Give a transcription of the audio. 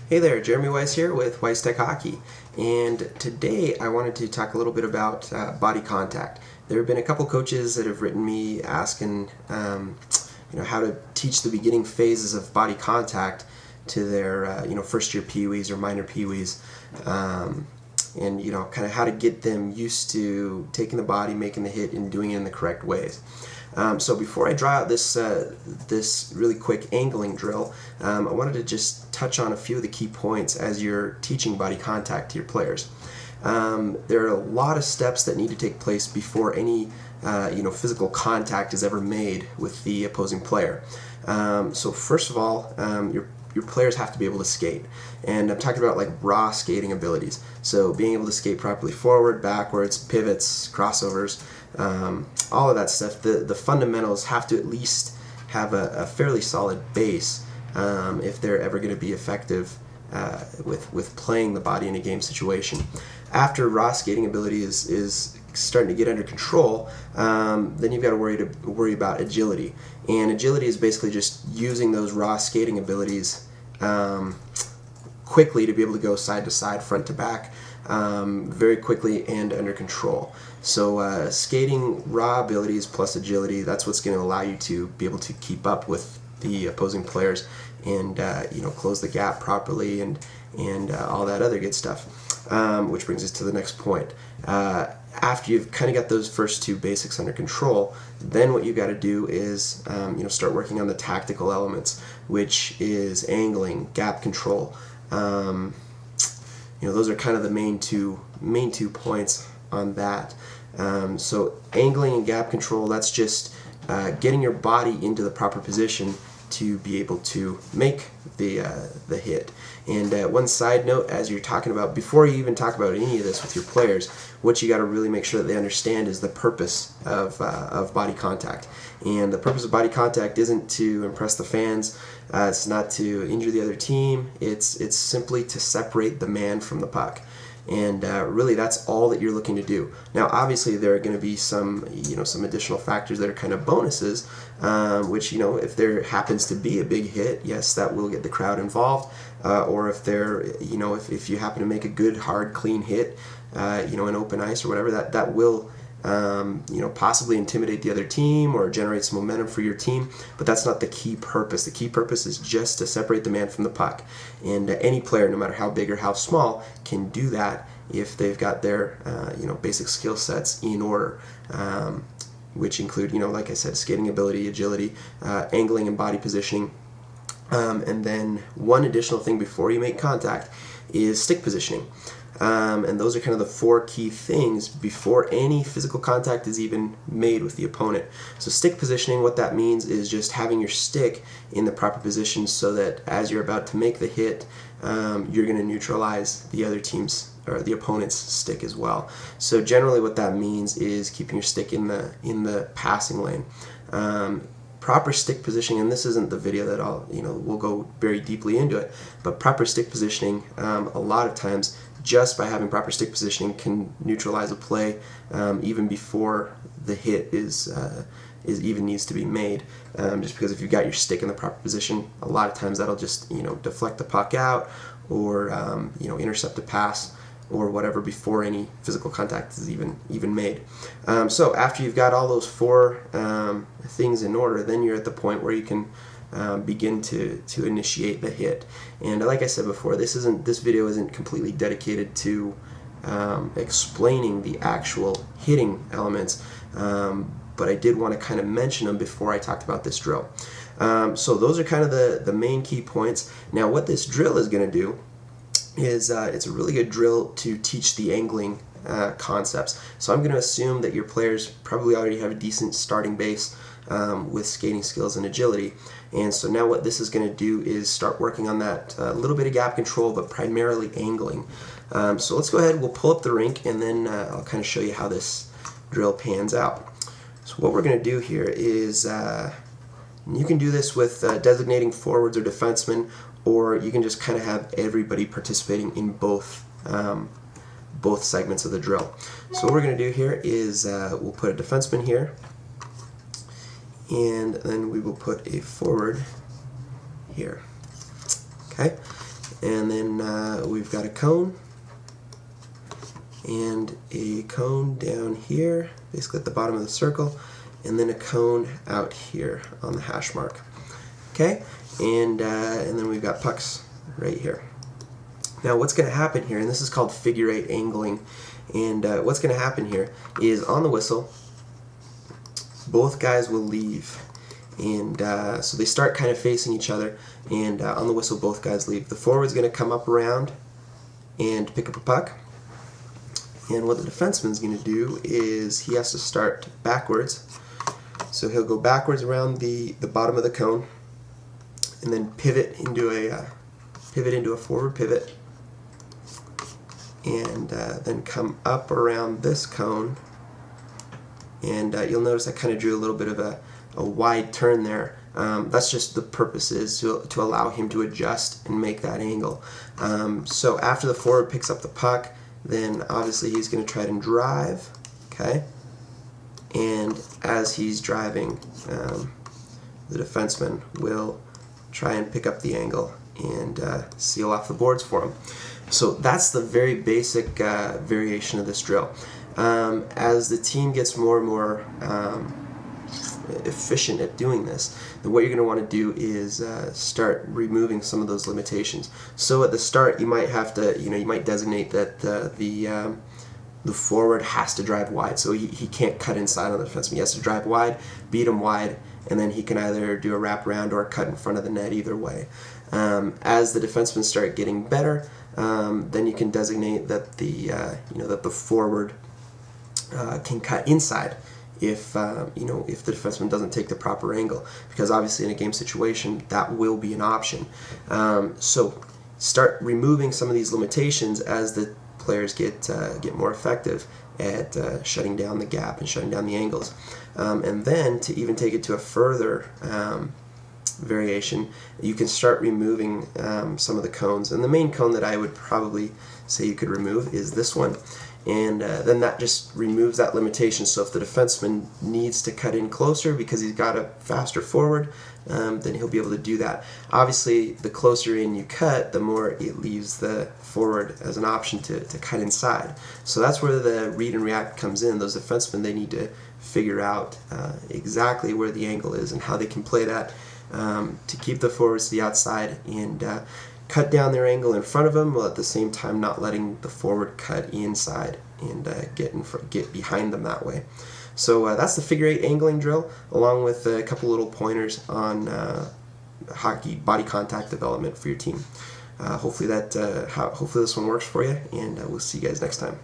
Hey there, Jeremy Weiss here with Weiss Tech Hockey, and today I wanted to talk a little bit about body contact. There have been a couple coaches that have written me asking how to teach the beginning phases of body contact to their first year peewees or minor peewees, and kind of how to get them used to taking the body, making the hit, and doing it in the correct ways. So before I draw out this really quick angling drill, I wanted to just touch on a few of the key points as you're teaching body contact to your players. There are a lot of steps that need to take place before any physical contact is ever made with the opposing player. So first of all, your players have to be able to skate, and I'm talking about like raw skating abilities. So being able to skate properly forward, backwards, pivots, crossovers, all of that stuff. The fundamentals have to at least have a fairly solid base if they're ever going to be effective with playing the body in a game situation. After raw skating ability is starting to get under control, then you've got to worry about agility. And agility is basically just using those raw skating abilities quickly to be able to go side to side, front to back, very quickly and under control. So skating raw abilities plus agility, that's what's going to allow you to be able to keep up with the opposing players and close the gap properly and all that other good stuff. Which brings us to the next point. After you've kind of got those first two basics under control, then what you got to do is start working on the tactical elements, which is angling, gap control. Those are kind of the main two points on that. So angling and gap control, that's just getting your body into the proper position to be able to make the hit. And one side note, as you're talking about, before you even talk about any of this with your players, what you got to really make sure that they understand is the purpose of body contact. And the purpose of body contact isn't to impress the fans. It's not to injure the other team. It's simply to separate the man from the puck. And really, that's all that you're looking to do. Now, obviously, there are going to be some additional factors that are kind of bonuses, which, if there happens to be a big hit, yes, that will get the crowd involved. Or if if you happen to make a good, hard, clean hit, in open ice or whatever, that will possibly intimidate the other team or generate some momentum for your team, but that's not the key purpose. The key purpose is just to separate the man from the puck. And any player, no matter how big or how small, can do that if they've got their basic skill sets in order, which include, like I said, skating ability, agility, angling and body positioning. And then one additional thing before you make contact is stick positioning. And those are kind of the four key things before any physical contact is even made with the opponent. So stick positioning, what that means is just having your stick in the proper position so that as you're about to make the hit, you're going to neutralize the other team's or the opponent's stick as well. So generally what that means is keeping your stick in the passing lane. Proper stick positioning, and this isn't the video that we'll go very deeply into it, but proper stick positioning, a lot of times, just by having proper stick positioning, can neutralize a play even before the hit is even needs to be made. Just because if you've got your stick in the proper position, a lot of times that'll just deflect the puck out or intercept a pass or whatever before any physical contact is even made. So after you've got all those four things in order, then you're at the point where you can begin to initiate the hit. And like I said before, this video isn't completely dedicated to explaining the actual hitting elements, but I did want to kind of mention them before I talked about this drill. So those are kind of the main key points. Now what this drill is going to do is it's a really good drill to teach the angling concepts. So I'm going to assume that your players probably already have a decent starting base with skating skills and agility. And so now what this is going to do is start working on that little bit of gap control, but primarily angling. So let's go ahead, we'll pull up the rink, and then I'll kind of show you how this drill pans out. So what we're going to do here is you can do this with designating forwards or defensemen, or you can just kind of have everybody participating in both segments of the drill. So what we're going to do here is we'll put a defenseman here, and then we will put a forward here. Okay, And then we've got a cone and a cone down here, basically at the bottom of the circle, and then a cone out here on the hash mark. Okay, and then we've got pucks right here. Now what's going to happen here, and this is called figure eight angling, and what's going to happen here is on the whistle, both guys will leave, and so they start kind of facing each other, and on the whistle both guys leave. The forward's going to come up around and pick up a puck, and what the defenseman's going to do is he has to start backwards. So he'll go backwards around the bottom of the cone, and then pivot into a forward pivot, and then come up around this cone. And you'll notice I kind of drew a little bit of a wide turn there. That's just the purpose is to allow him to adjust and make that angle. So after the forward picks up the puck, then obviously he's going to try and drive. Okay. And as he's driving, the defenseman will try and pick up the angle and seal off the boards for him. So that's the very basic variation of this drill. As the team gets more and more efficient at doing this, then what you're going to want to do is start removing some of those limitations. So at the start, you might have to, you might designate that the forward has to drive wide, so he can't cut inside on the defenseman. He has to drive wide, beat him wide, and then he can either do a wraparound or a cut in front of the net, either way. As the defensemen start getting better, then you can designate that that the forward can cut inside if if the defenseman doesn't take the proper angle, because obviously in a game situation that will be an option. So start removing some of these limitations as the players get more effective at shutting down the gap and shutting down the angles. And then to even take it to a further variation, you can start removing some of the cones. And the main cone that I would probably say you could remove is this one. And then that just removes that limitation. So if the defenseman needs to cut in closer because he's got a faster forward, then he'll be able to do that. Obviously, the closer in you cut, the more it leaves the forward as an option to cut inside. So that's where the read and react comes in. Those defensemen, they need to figure out exactly where the angle is and how they can play that to keep the forwards to the outside and cut down their angle in front of them, while at the same time not letting the forward cut inside and get behind them that way. So that's the figure eight angling drill, along with a couple little pointers on hockey body contact development for your team. Hopefully this one works for you, and we'll see you guys next time.